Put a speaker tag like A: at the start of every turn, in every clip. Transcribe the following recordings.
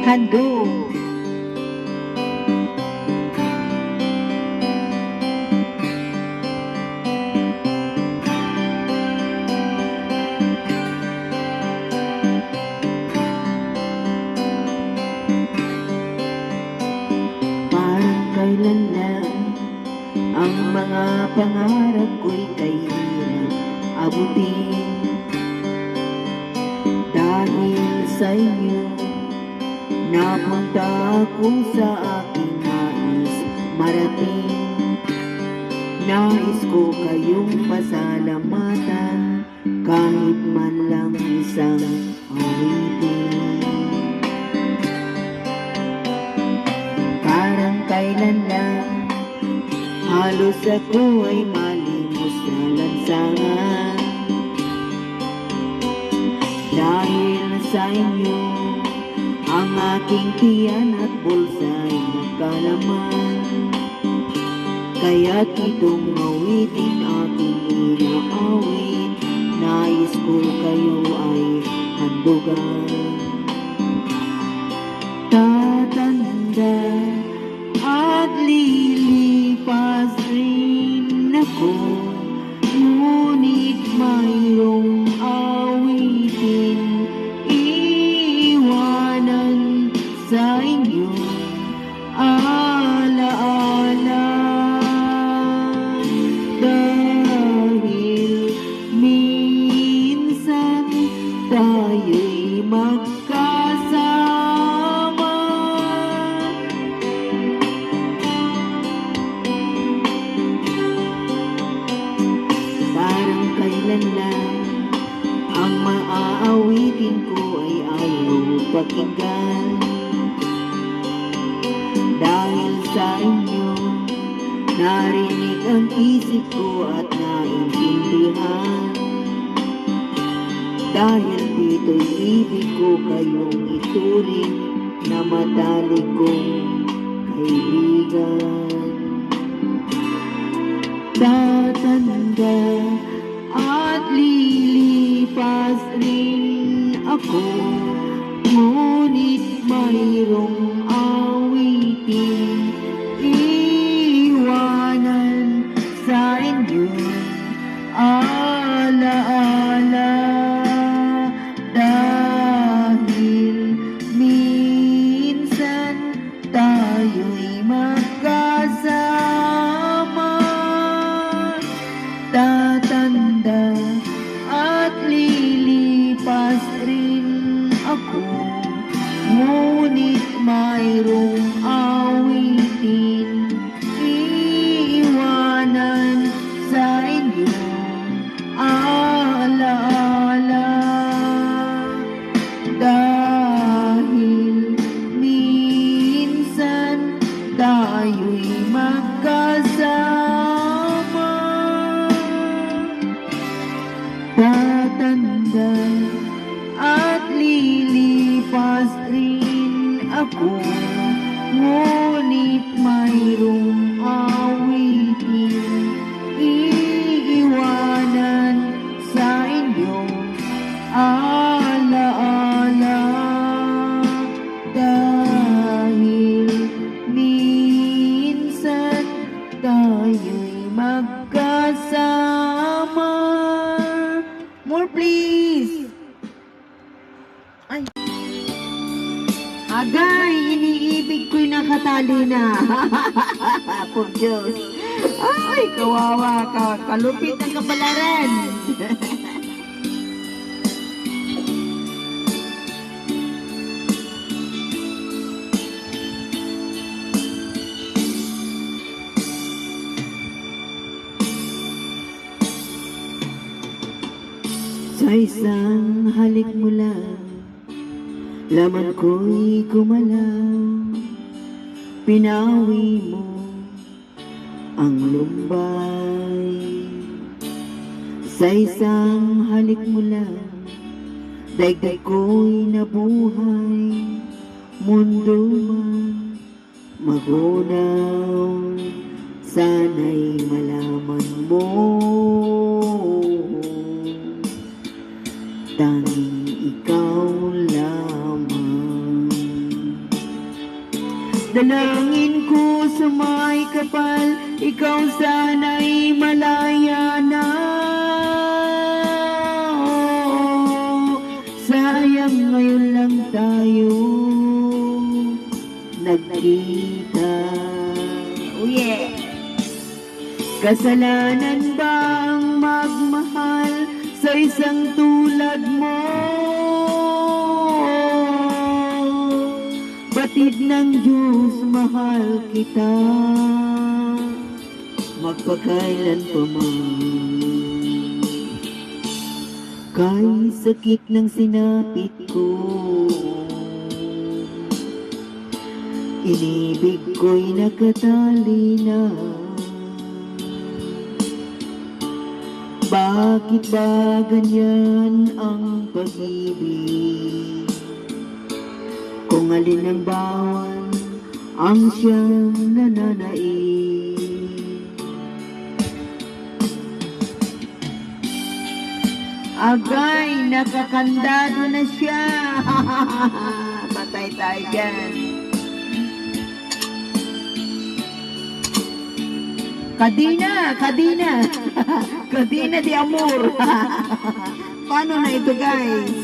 A: handog. Parang kailan lang ang mga pangarap ko'y kahirap abutin. Dahil sa inyo, napunta ako sa aking nais marating. Nais ko kayong pasalamatan, kahit man lang isang awitin. Parang kailan lang, halos ako ay malimos na lansangan. Dahil sa inyo, ang aking tiyan at bulsa'y nagkalaman. Kaya't itong awitin aking inaawit, nais ko kayo ay handugan. Tatanda at lilipas rin ako, ngunit mayroong awitin iiwanan sa inyo alaala. Dahil minsan tayo'y magkasama. Parang kailan lang ang maaawitin ko ay ayaw pakinggan. Dahil sa inyo, narinig ang isip ko at naintindihan. Dahil dito'y ibig ko kayong ituring na matalik kong kaibigan. Tatanda at lilipas rin ako, ngunit mayroong awitin iiwanan sa inyo alaala. Dahil minsan tayo'y magkasama. Tatanda at lilipas rin ako, ngunit mayroong awitin iiwanan sa inyo alaala. Dahil minsan tayo'y magkasama. Tatanda at lilipas rin ako, ngunit mayroong awitin iiwanan sa inyo alaala. Dahil minsan tayo'y magkasama. More please. Ay. Agay, iniibig ko'y nakatali na. Por Diyos. Ay, kawawa ka. Kalupit ng kapalaran. Sa isang halik mo lang, laman ko'y gumalaw. Pinawi mo ang lumbay. Sa isang halik mo lang, daigdig ko'y nabuhay. Mundo man magunaw, sana'y malaman mo, tanging ikaw lamang. Kasalanan bang magmahal sa isang tulad mo? Batid ng Diyos, mahal kita, magpakailan pa man. Kay sakit ng sinapit ko, inibig ko'y nakatali na. Bakit ba ganyan ang pag-ibig? Kung alin ang bawal ang siyang nananaig. Agay, nakakandado na siya. Patay tayo dyan. Kadina, Kadina. Kadina de amor. Paano na ito, guys?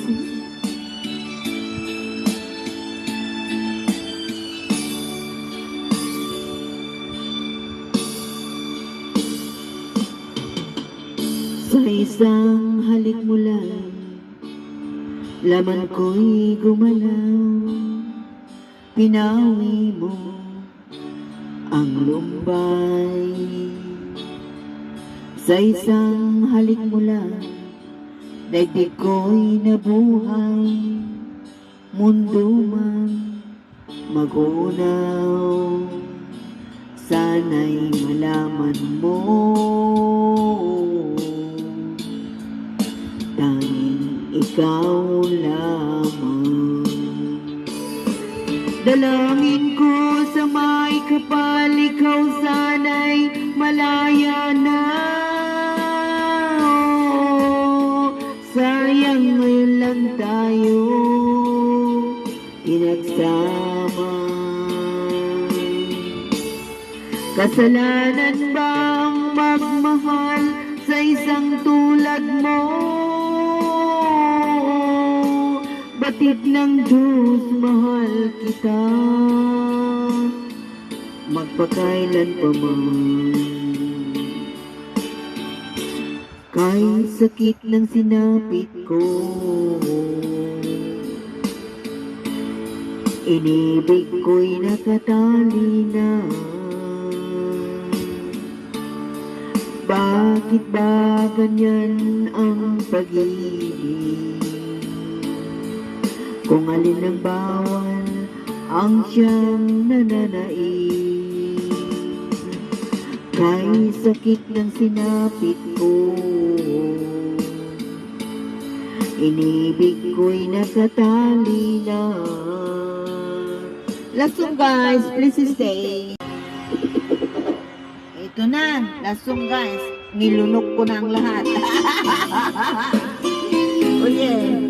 A: Sa isang halik mo lang, laman ko'y gumalaw. Pinawi mo ang lumbay. Sa isang halik mo lang, daigdig ko'y nabuhay. Mundo man magunaw, sana'y malaman mo, tanging ikaw lamang. Dalangin ko sa may kapal, ikaw sana'y malaya na. Sayang ngayon lang tayo pinagsama. Kasalanan bang magmahal sa isang tulad mo? Batid ng Diyos, mahal kita, magpakailan pa man. Kay sakit ng sinapit ko, inibig ko'y nakatali na. Bakit ba ganyan ang pag-ibig? Kung alin ang bawal ang siyang nananaig. Kay sakit ng sinapit ko, inibig ko'y nakatali na. Last song, guys, please stay. Ito na, last song, guys. Nilunok ko na ang lahat. Oh yeah.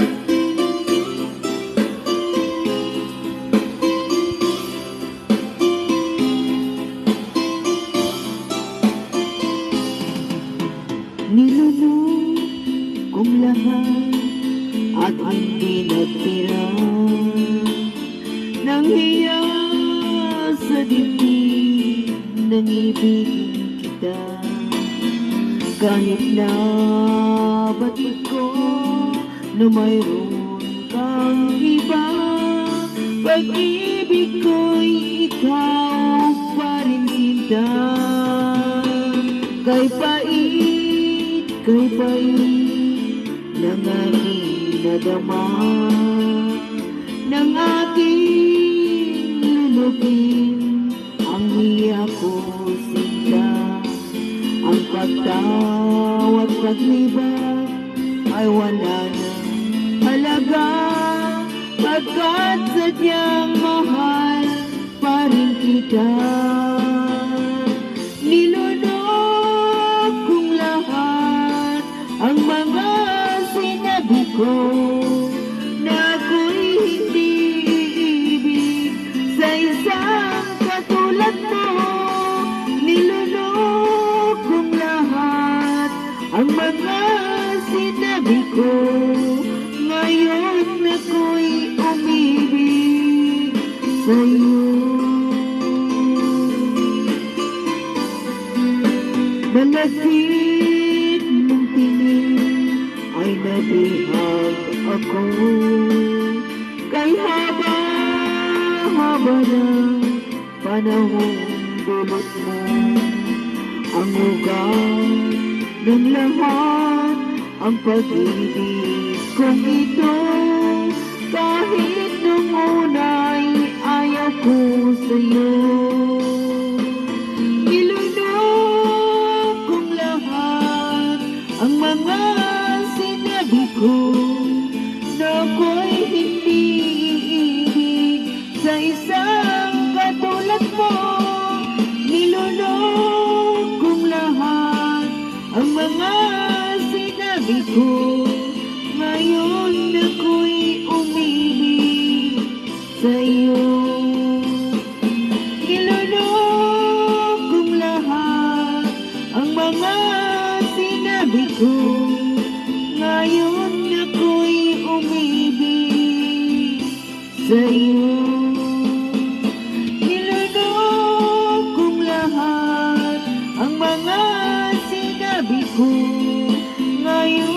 A: Nilunok kong lahat at hindi nagtira nang hiya sa dibdib ng ibigin kita. Kahit na batid ko na mayroon kang iba, pag-ibig ko'y ikaw pa rin kita. Kay pait ng aking nadama, ng aking lulubin ang hiya ko sinta. Ang pagtawag paglibag ay wala na halaga, pagkat sadyang mahal pa rin kita. Nilunok kong lahat ang mga sinabi ko na ako'y hindi iibig sa isang katulad mo. Nilunok kong lahat ang mga sinabi ko, ngayon ako'y umibig sa'yo. langit mong tinig ay nabihag ako. Kay haba-haba na panahong dulot mo ang ugat ng lahat, ang pag-ibig kong ito. Kahit nung una'y ayaw ko sa'yo, nilunok kong lahat ang mga sinabi ko na ako'y hindi iibig sa isang katulad mo. Nilunok kong lahat ang mga sinabi ko, ngayon ako'y umibig sa'yo. Nilunok kong lahat ang mga sinabi ko, ngayon ako'y umibig sa'yo. Nilunok kong lahat ang mga sinabi ko, ngayon